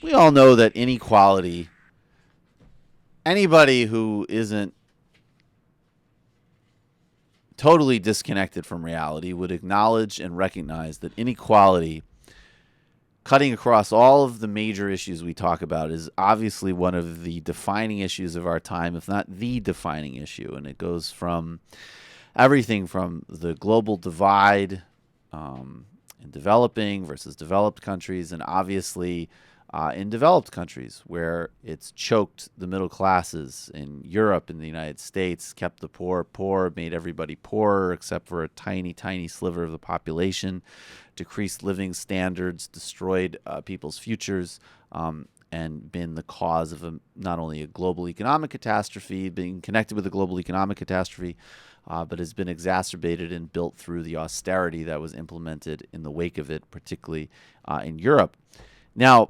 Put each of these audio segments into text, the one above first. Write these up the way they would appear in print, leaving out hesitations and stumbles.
we all know that inequality, anybody who isn't totally disconnected from reality would acknowledge and recognize that inequality, cutting across all of the major issues we talk about, is obviously one of the defining issues of our time, if not the defining issue. And it goes from everything from the global divide in developing versus developed countries, and obviously in developed countries where it's choked the middle classes in Europe, in the United States, kept the poor poor, made everybody poorer except for a tiny, tiny sliver of the population, decreased living standards, destroyed people's futures, and been the cause of not only a global economic catastrophe, being connected with a global economic catastrophe, but has been exacerbated and built through the austerity that was implemented in the wake of it, particularly in Europe. Now,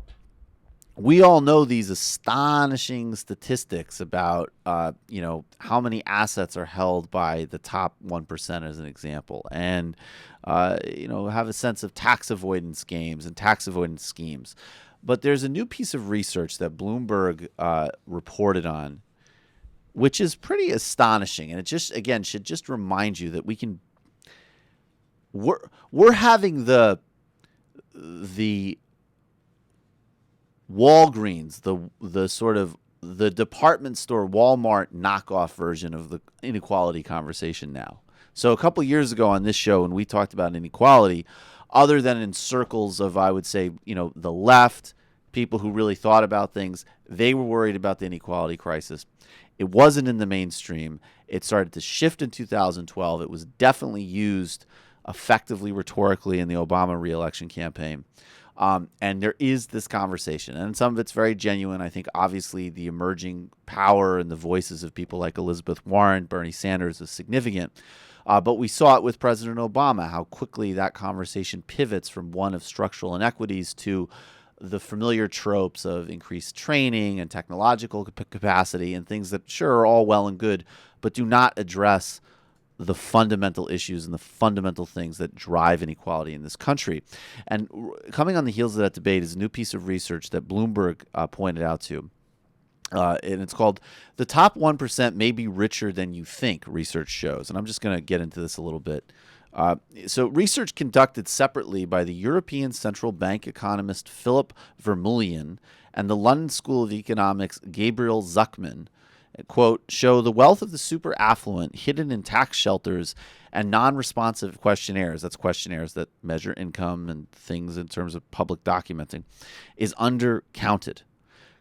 we all know these astonishing statistics about, how many assets are held by the top 1%, as an example, and, have a sense of tax avoidance games and tax avoidance schemes. But there's a new piece of research that Bloomberg reported on, which is pretty astonishing. And it just, again, should just remind you that we're having the Walgreens, the sort of the department store Walmart knockoff version of the inequality conversation now. So a couple years ago on this show, when we talked about inequality, other than in circles of, I would say, the left, people who really thought about things, they were worried about the inequality crisis. It wasn't in the mainstream. It started to shift in 2012. It was definitely used effectively rhetorically in the Obama re-election campaign. And there is this conversation, and some of it's very genuine. I think obviously the emerging power and the voices of people like Elizabeth Warren, Bernie Sanders is significant. But we saw it with President Obama, how quickly that conversation pivots from one of structural inequities to the familiar tropes of increased training and technological capacity and things that, sure, are all well and good, but do not address the fundamental issues and the fundamental things that drive inequality in this country. And coming on the heels of that debate is a new piece of research that Bloomberg pointed out to. And it's called "The Top 1% May Be Richer Than You Think," research shows. And I'm just going to get into this a little bit. So research conducted separately by the European Central Bank economist Philip Vermeulen and the London School of Economics Gabriel Zuckman, quote, show the wealth of the super affluent hidden in tax shelters and non-responsive questionnaires, that's questionnaires that measure income and things in terms of public documenting, is undercounted.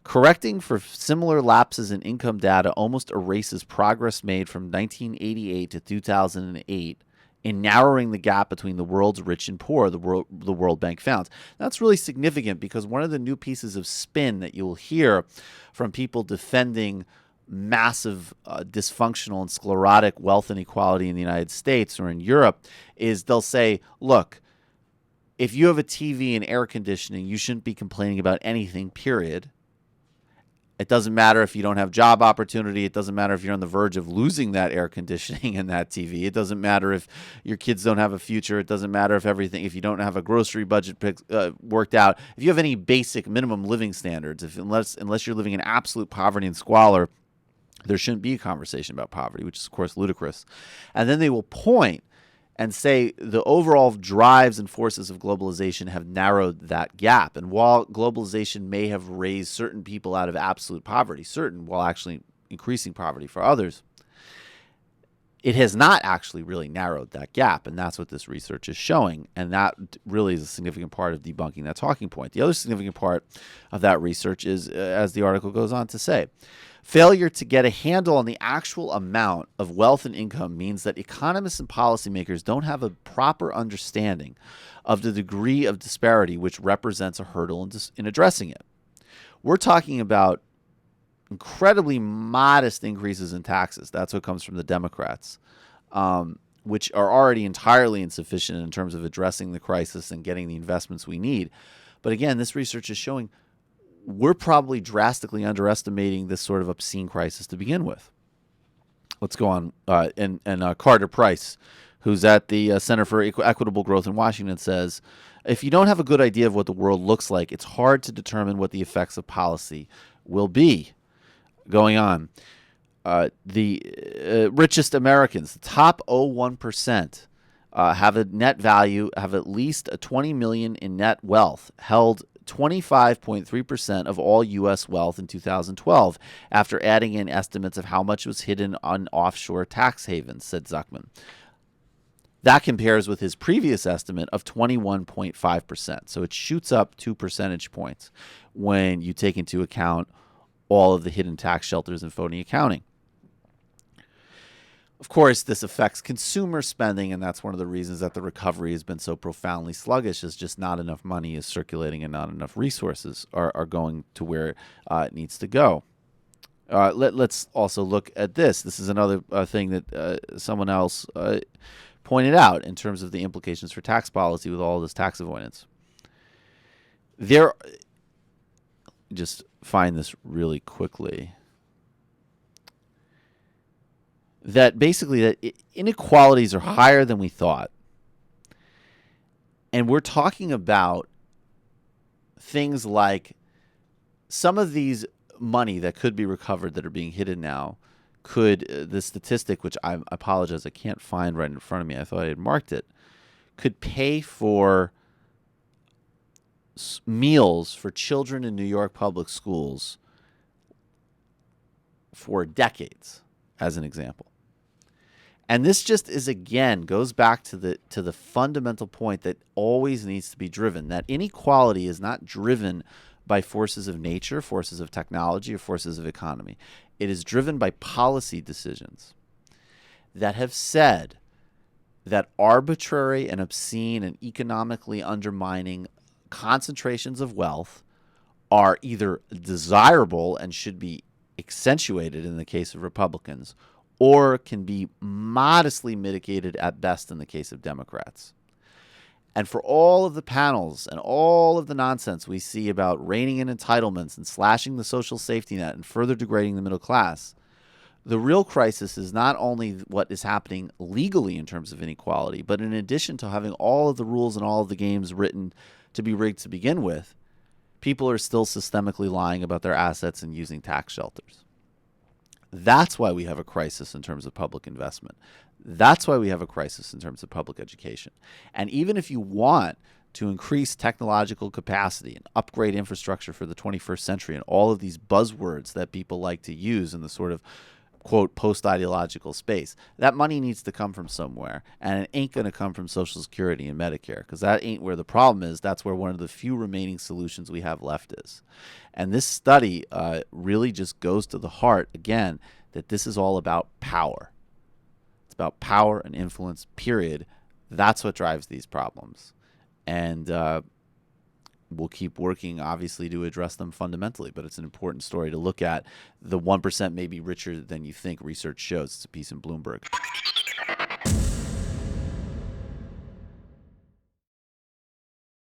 Correcting for similar lapses in income data almost erases progress made from 1988 to 2008 in narrowing the gap between the world's rich and poor, the World Bank found. That's really significant because one of the new pieces of spin that you'll hear from people defending massive dysfunctional and sclerotic wealth inequality in the United States or in Europe is they'll say, look, if you have a TV and air conditioning, you shouldn't be complaining about anything, period. It doesn't matter if you don't have job opportunity. It doesn't matter if you're on the verge of losing that air conditioning and that TV. It doesn't matter if your kids don't have a future. It doesn't matter if you don't have a grocery budget worked out. If you have any basic minimum living standards, unless you're living in absolute poverty and squalor, there shouldn't be a conversation about poverty, which is, of course, ludicrous. And then they will point and say the overall drives and forces of globalization have narrowed that gap. And while globalization may have raised certain people out of absolute poverty, while actually increasing poverty for others, it has not actually really narrowed that gap. And that's what this research is showing. And that really is a significant part of debunking that talking point. The other significant part of that research is, as the article goes on to say, failure to get a handle on the actual amount of wealth and income means that economists and policymakers don't have a proper understanding of the degree of disparity which represents a hurdle in addressing it. We're talking about incredibly modest increases in taxes. That's what comes from the Democrats, which are already entirely insufficient in terms of addressing the crisis and getting the investments we need. But again, this research is showing we're probably drastically underestimating this sort of obscene crisis to begin with. Let's go on. And Carter Price, who's at the Center for Equitable Growth in Washington, says, if you don't have a good idea of what the world looks like, it's hard to determine what the effects of policy will be. Going on, the richest Americans, the top 0.01%, have a net value, have at least a $20 million in net wealth, held 25.3% of all U.S. wealth in 2012, after adding in estimates of how much was hidden on offshore tax havens, said Zuckman. That compares with his previous estimate of 21.5%. So it shoots up 2 percentage points when you take into account all of the hidden tax shelters and phony accounting. Of course, this affects consumer spending, and that's one of the reasons that the recovery has been so profoundly sluggish, is just not enough money is circulating and not enough resources are going to where it needs to go. Let's also look at this. This is another thing that someone else pointed out in terms of the implications for tax policy with all this tax avoidance. Just find this really quickly. That basically that inequalities are higher than we thought. And we're talking about things like some of these money that could be recovered that are being hidden now the statistic, which I apologize, I can't find right in front of me. I thought I had marked it, could pay for meals for children in New York public schools for decades, as an example. And this just is, again, goes back to the fundamental point that always needs to be driven, that inequality is not driven by forces of nature, forces of technology, or forces of economy. It is driven by policy decisions that have said that arbitrary and obscene and economically undermining concentrations of wealth are either desirable and should be accentuated in the case of Republicans, or can be modestly mitigated at best in the case of Democrats. And for all of the panels and all of the nonsense we see about reining in entitlements and slashing the social safety net and further degrading the middle class, the real crisis is not only what is happening legally in terms of inequality, but in addition to having all of the rules and all of the games written to be rigged to begin with, people are still systemically lying about their assets and using tax shelters. That's why we have a crisis in terms of public investment. That's why we have a crisis in terms of public education. And even if you want to increase technological capacity and upgrade infrastructure for the 21st century and all of these buzzwords that people like to use in the sort of, quote, post-ideological space, that money needs to come from somewhere. And it ain't going to come from Social Security and Medicare, because that ain't where the problem is. That's where one of the few remaining solutions we have left is. And this study really just goes to the heart, again, that this is all about power. It's about power and influence, period. That's what drives these problems. And we'll keep working, obviously, to address them fundamentally. But it's an important story to look at. The 1% may be richer than you think, research shows. It's a piece in Bloomberg.